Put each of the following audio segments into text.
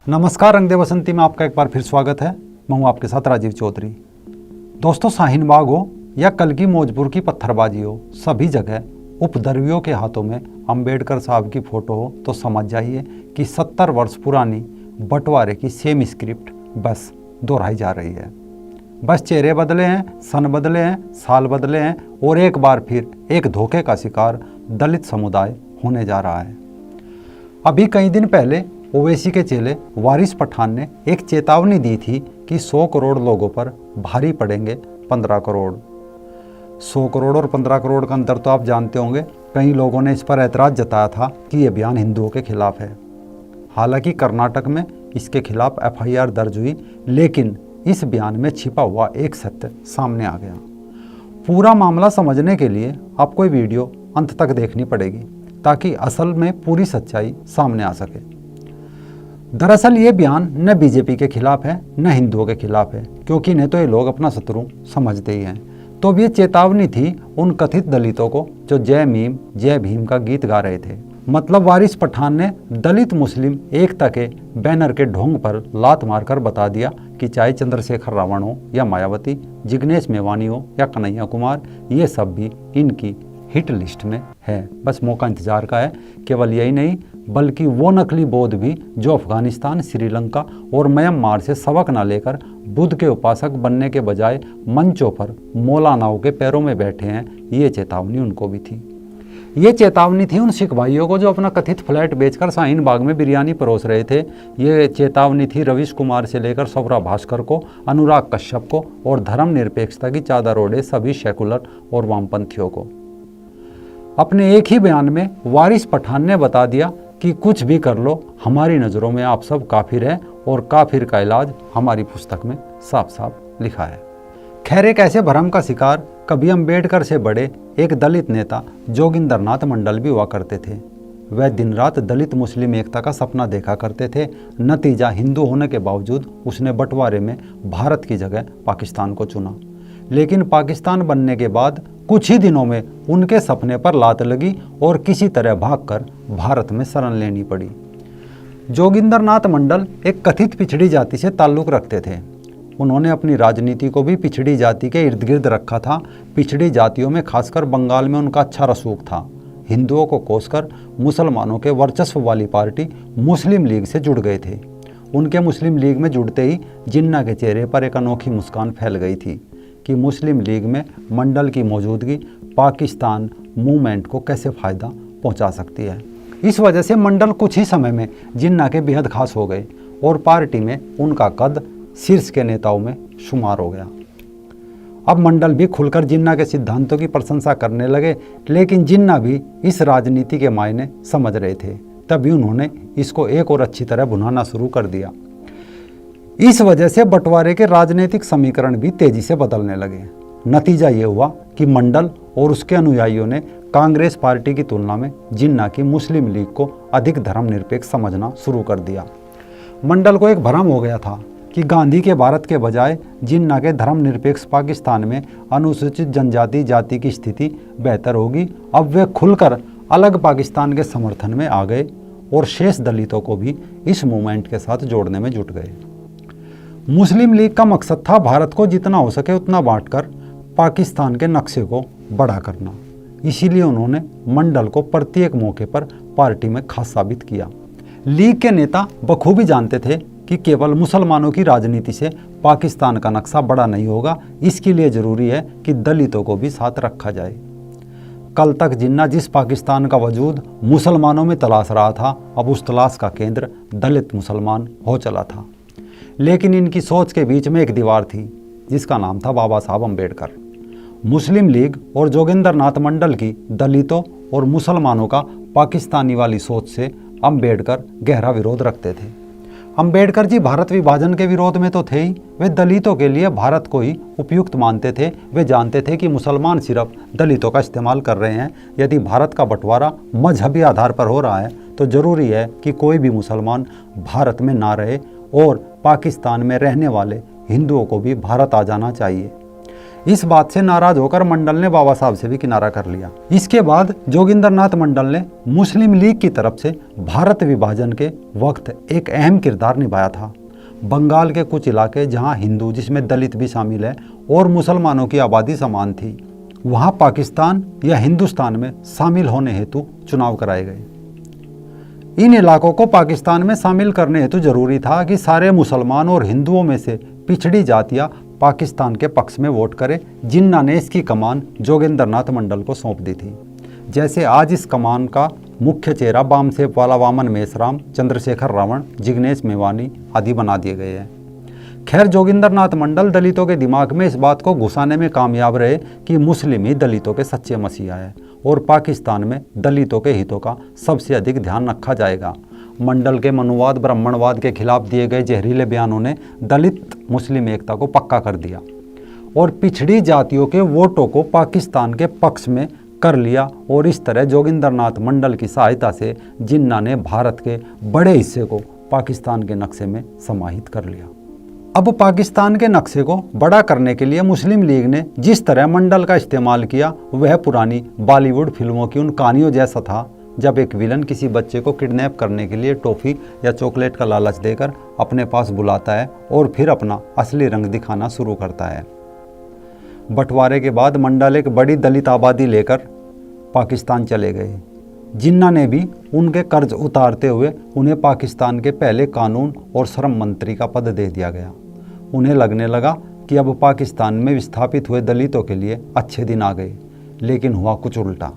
नमस्कार, रंग दे बसंती में आपका एक बार फिर स्वागत है। मैं हूं आपके साथ राजीव चौधरी। दोस्तों, शाहीन बाग हो या कल की मौजपुर की पत्थरबाजी हो, सभी जगह उपद्रवियों के हाथों में अंबेडकर साहब की फोटो हो तो समझ जाइए कि 70 वर्ष पुरानी बंटवारे की सेम स्क्रिप्ट बस दोहराई जा रही है। बस चेहरे बदले हैं, सन बदले हैं, साल बदले हैं और एक बार फिर एक धोखे का शिकार दलित समुदाय होने जा रहा है। अभी कई दिन पहले ओवैसी के चेले वारिस पठान ने एक चेतावनी दी थी कि 100 करोड़ लोगों पर भारी पड़ेंगे 15 करोड़। 100 करोड़ और 15 करोड़ का अंतर तो आप जानते होंगे। कई लोगों ने इस पर ऐतराज़ जताया था कि यह बयान हिंदुओं के खिलाफ है। हालांकि कर्नाटक में इसके खिलाफ FIR दर्ज हुई, लेकिन इस बयान में छिपा हुआ एक सत्य सामने आ गया। पूरा मामला समझने के लिए आपको ये वीडियो अंत तक देखनी पड़ेगी ताकि असल में पूरी सच्चाई सामने आ सके। दरअसल ये बयान न बीजेपी के खिलाफ है न हिंदुओं के खिलाफ है, क्योंकि इन्हें तो ये लोग अपना शत्रु समझते ही हैं। तो अब ये चेतावनी थी उन कथित दलितों को जो जय मीम जय भीम का गीत गा रहे थे। मतलब वारिस पठान ने दलित मुस्लिम एकता के बैनर के ढोंग पर लात मारकर बता दिया कि चाहे चंद्रशेखर रावण हो या मायावती, जिग्नेश मेवानी हो या कन्हैया कुमार, ये सब भी इनकी हिट लिस्ट में है। बस मौका इंतजार का है। केवल यही नहीं बल्कि वो नकली बौद्ध भी जो अफगानिस्तान, श्रीलंका और म्यांमार से सबक न लेकर बुद्ध के उपासक बनने के बजाय मंचों पर मौलानाओं के पैरों में बैठे हैं, ये चेतावनी उनको भी थी। ये चेतावनी थी उन सिख भाइयों को जो अपना कथित फ्लैट बेचकर शाहीन बाग में बिरयानी परोस रहे थे। ये चेतावनी थी रवीश कुमार से लेकर स्वरा भास्कर को, अनुराग कश्यप को और धर्मनिरपेक्षता की चादर ओढ़े सभी सेकुलर और वामपंथियों को। अपने एक ही बयान में वारिस पठान ने बता दिया कि कुछ भी कर लो, हमारी नज़रों में आप सब काफिर हैं और काफिर का इलाज हमारी पुस्तक में साफ साफ लिखा है। खैर, एक ऐसे भ्रम का शिकार कभी अंबेडकर से बड़े एक दलित नेता जोगिंदर नाथ मंडल भी हुआ करते थे। वह दिन रात दलित मुस्लिम एकता का सपना देखा करते थे। नतीजा हिंदू होने के बावजूद उसने बंटवारे में भारत की जगह पाकिस्तान को चुना। लेकिन पाकिस्तान बनने के बाद कुछ ही दिनों में उनके सपने पर लात लगी और किसी तरह भागकर भारत में शरण लेनी पड़ी। जोगिंदर नाथ मंडल एक कथित पिछड़ी जाति से ताल्लुक़ रखते थे। उन्होंने अपनी राजनीति को भी पिछड़ी जाति के इर्द गिर्द रखा था। पिछड़ी जातियों में खासकर बंगाल में उनका अच्छा रसूख था। हिंदुओं को कोसकर मुसलमानों के वर्चस्व वाली पार्टी मुस्लिम लीग से जुड़ गए थे। उनके मुस्लिम लीग में जुड़ते ही जिन्ना के चेहरे पर एक अनोखी मुस्कान फैल गई थी कि मुस्लिम लीग में मंडल की मौजूदगी पाकिस्तान मूवमेंट को कैसे फ़ायदा पहुंचा सकती है। इस वजह से मंडल कुछ ही समय में जिन्ना के बेहद खास हो गए और पार्टी में उनका कद शीर्ष के नेताओं में शुमार हो गया। अब मंडल भी खुलकर जिन्ना के सिद्धांतों की प्रशंसा करने लगे, लेकिन जिन्ना भी इस राजनीति के मायने समझ रहे थे। तभी उन्होंने इसको एक और अच्छी तरह भुनाना शुरू कर दिया। इस वजह से बंटवारे के राजनीतिक समीकरण भी तेजी से बदलने लगे। नतीजा ये हुआ कि मंडल और उसके अनुयायियों ने कांग्रेस पार्टी की तुलना में जिन्ना की मुस्लिम लीग को अधिक धर्मनिरपेक्ष समझना शुरू कर दिया। मंडल को एक भ्रम हो गया था कि गांधी के भारत के बजाय जिन्ना के धर्मनिरपेक्ष पाकिस्तान में अनुसूचित जनजाति जाति की स्थिति बेहतर होगी। अब वे खुलकर अलग पाकिस्तान के समर्थन में आ गए और शेष दलितों को भी इस मूवमेंट के साथ जोड़ने में जुट गए। मुस्लिम लीग का मकसद था भारत को जितना हो सके उतना बांटकर पाकिस्तान के नक्शे को बड़ा करना। इसीलिए उन्होंने मंडल को प्रत्येक मौके पर पार्टी में खास साबित किया। लीग के नेता बखूबी जानते थे कि केवल मुसलमानों की राजनीति से पाकिस्तान का नक्शा बड़ा नहीं होगा। इसके लिए ज़रूरी है कि दलितों को भी साथ रखा जाए। कल तक जिन्ना जिस पाकिस्तान का वजूद मुसलमानों में तलाश रहा था, अब उस तलाश का केंद्र दलित मुसलमान हो चला था। लेकिन इनकी सोच के बीच में एक दीवार थी जिसका नाम था बाबा साहब अम्बेडकर। मुस्लिम लीग और जोगिंदर नाथ मंडल की दलितों और मुसलमानों का पाकिस्तानी वाली सोच से अम्बेडकर गहरा विरोध रखते थे। अम्बेडकर जी भारत विभाजन के विरोध में तो थे ही, वे दलितों के लिए भारत को ही उपयुक्त मानते थे। वे जानते थे कि मुसलमान सिर्फ दलितों का इस्तेमाल कर रहे हैं। यदि भारत का बंटवारा मजहबी आधार पर हो रहा है तो ज़रूरी है कि कोई भी मुसलमान भारत में ना रहे और पाकिस्तान में रहने वाले हिंदुओं को भी भारत आ जाना चाहिए। इस बात से नाराज होकर मंडल ने बाबा साहब से भी किनारा कर लिया। इसके बाद जोगिंदरनाथ मंडल ने मुस्लिम लीग की तरफ से भारत विभाजन के वक्त एक अहम किरदार निभाया था। बंगाल के कुछ इलाके जहां हिंदू, जिसमें दलित भी शामिल है, और मुसलमानों की आबादी समान थी, वहां पाकिस्तान या हिंदुस्तान में शामिल होने हेतु चुनाव कराए गए। इन इलाकों को पाकिस्तान में शामिल करने हेतु जरूरी था कि सारे मुसलमान और हिंदुओं में से पिछड़ी जातियां पाकिस्तान के पक्ष में वोट करें। जिन्ना ने इसकी कमान जोगिंदरनाथ मंडल को सौंप दी थी। जैसे आज इस कमान का मुख्य चेहरा बामसेप वाला वामन मेश्राम, चंद्रशेखर रावण, जिग्नेश मेवानी आदि बना दिए गए हैं। खैर, जोगिंदरनाथ मंडल दलितों के दिमाग में इस बात को घुसाने में कामयाब रहे कि मुस्लिम ही दलितों के सच्चे मसीहा है और पाकिस्तान में दलितों के हितों का सबसे अधिक ध्यान रखा जाएगा। मंडल के मनुवाद ब्राह्मणवाद के खिलाफ दिए गए जहरीले बयानों ने दलित मुस्लिम एकता को पक्का कर दिया और पिछड़ी जातियों के वोटों को पाकिस्तान के पक्ष में कर लिया। और इस तरह जोगिंदरनाथ मंडल की सहायता से जिन्ना ने भारत के बड़े हिस्से को पाकिस्तान के नक्शे में समाहित कर लिया। अब पाकिस्तान के नक्शे को बड़ा करने के लिए मुस्लिम लीग ने जिस तरह मंडल का इस्तेमाल किया, वह पुरानी बॉलीवुड फिल्मों की उन कहानियों जैसा था, जब एक विलन किसी बच्चे को किडनैप करने के लिए टॉफ़ी या चॉकलेट का लालच देकर अपने पास बुलाता है और फिर अपना असली रंग दिखाना शुरू करता है। बंटवारे के बाद मंडल एक बड़ी दलित आबादी लेकर पाकिस्तान चले गए। जिन्ना ने भी उनके कर्ज उतारते हुए उन्हें पाकिस्तान के पहले कानून और श्रम मंत्री का पद दे दिया गया। उन्हें लगने लगा कि अब पाकिस्तान में विस्थापित हुए दलितों के लिए अच्छे दिन आ गए, लेकिन हुआ कुछ उल्टा।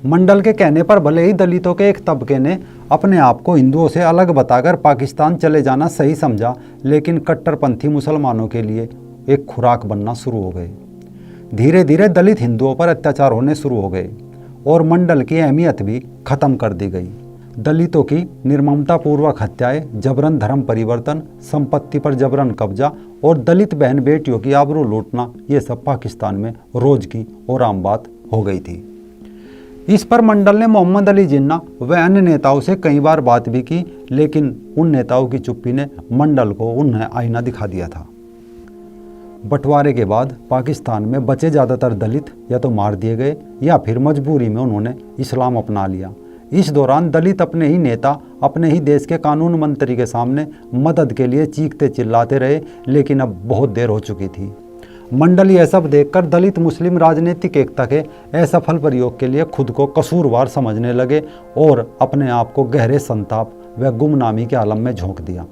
मंडल के कहने पर भले ही दलितों के एक तबके ने अपने आप को हिंदुओं से अलग बताकर पाकिस्तान चले जाना सही समझा, लेकिन कट्टरपंथी मुसलमानों के लिए एक खुराक बनना शुरू हो गए। धीरे धीरे दलित हिंदुओं पर अत्याचार होने शुरू हो गए और मंडल की अहमियत भी खत्म कर दी गई। दलितों की निर्ममतापूर्वक हत्याएं, जबरन धर्म परिवर्तन, संपत्ति पर जबरन कब्जा और दलित बहन बेटियों की आबरू लूटना, ये सब पाकिस्तान में रोज की और आम बात हो गई थी। इस पर मंडल ने मोहम्मद अली जिन्ना व अन्य नेताओं से कई बार बात भी की, लेकिन उन नेताओं की चुप्पी ने मंडल को उन्हें आईना दिखा दिया था। बंटवारे के बाद पाकिस्तान में बचे ज़्यादातर दलित या तो मार दिए गए या फिर मजबूरी में उन्होंने इस्लाम अपना लिया। इस दौरान दलित अपने ही नेता, अपने ही देश के कानून मंत्री के सामने मदद के लिए चीखते चिल्लाते रहे, लेकिन अब बहुत देर हो चुकी थी। मंडल यह सब देखकर दलित मुस्लिम राजनीतिक एकता के असफल प्रयोग के लिए खुद को कसूरवार समझने लगे और अपने आप को गहरे संताप व गुमनामी के आलम में झोंक दिया।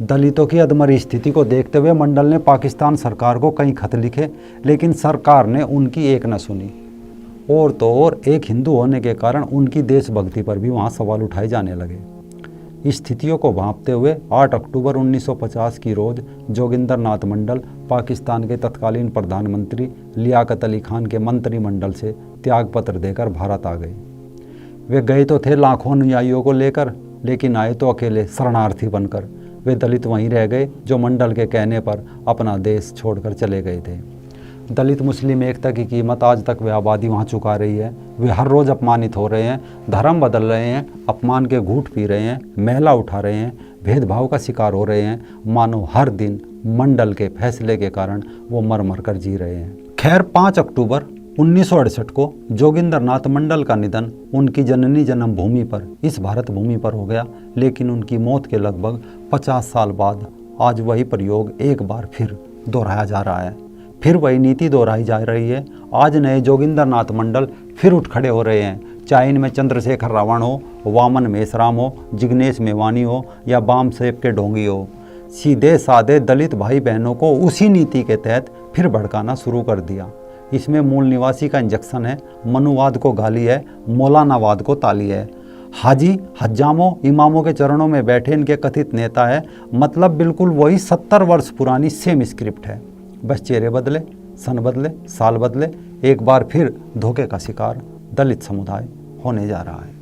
दलितों की अधमरी स्थिति को देखते हुए मंडल ने पाकिस्तान सरकार को कई खत लिखे, लेकिन सरकार ने उनकी एक न सुनी। और तो और एक हिंदू होने के कारण उनकी देशभक्ति पर भी वहाँ सवाल उठाए जाने लगे। स्थितियों को भांपते हुए 8 अक्टूबर 1950 की रोज़ जोगिंदरनाथ मंडल पाकिस्तान के तत्कालीन प्रधानमंत्री लियाकत अली खान के मंत्रिमंडल से त्यागपत्र देकर भारत आ गए। वे गए तो थे लाखों अनुयायियों को लेकर, लेकिन आए तो अकेले शरणार्थी बनकर। वे दलित वहीं रह गए जो मंडल के कहने पर अपना देश छोड़कर चले गए थे। दलित मुस्लिम एकता की कीमत आज तक वे आबादी वहाँ चुका रही है। वे हर रोज़ अपमानित हो रहे हैं, धर्म बदल रहे हैं, अपमान के घूंट पी रहे हैं, महिला उठा रहे हैं, भेदभाव का शिकार हो रहे हैं, मानो हर दिन मंडल के फैसले के कारण वो मर मर कर जी रहे हैं। खैर, 5 अक्टूबर 1968 को जोगिंदरनाथ मंडल का निधन उनकी जननी जन्मभूमि पर, इस भारत भूमि पर हो गया, लेकिन उनकी मौत के लगभग 50 साल बाद आज वही प्रयोग एक बार फिर दोहराया जा रहा है। फिर वही नीति दोहराई जा रही है। आज नए जोगिंदरनाथ मंडल फिर उठ खड़े हो रहे हैं, चाहे इनमें चंद्रशेखर रावण हो, वामन मेश्राम हो, जिग्नेश मेवानी हो या बामसेप के ढोंगी हो। सीधे साधे दलित भाई बहनों को उसी नीति के तहत फिर भड़काना शुरू कर दिया। इसमें मूल निवासी का इंजेक्शन है, मनुवाद को गाली है, मौलानावाद को ताली है। हाजी हज्जामों इमामों के चरणों में बैठे इनके कथित नेता है, मतलब बिल्कुल वही 70 वर्ष पुरानी सेम स्क्रिप्ट है। बस चेहरे बदले, सन बदले, साल बदले, एक बार फिर धोखे का शिकार दलित समुदाय होने जा रहा है।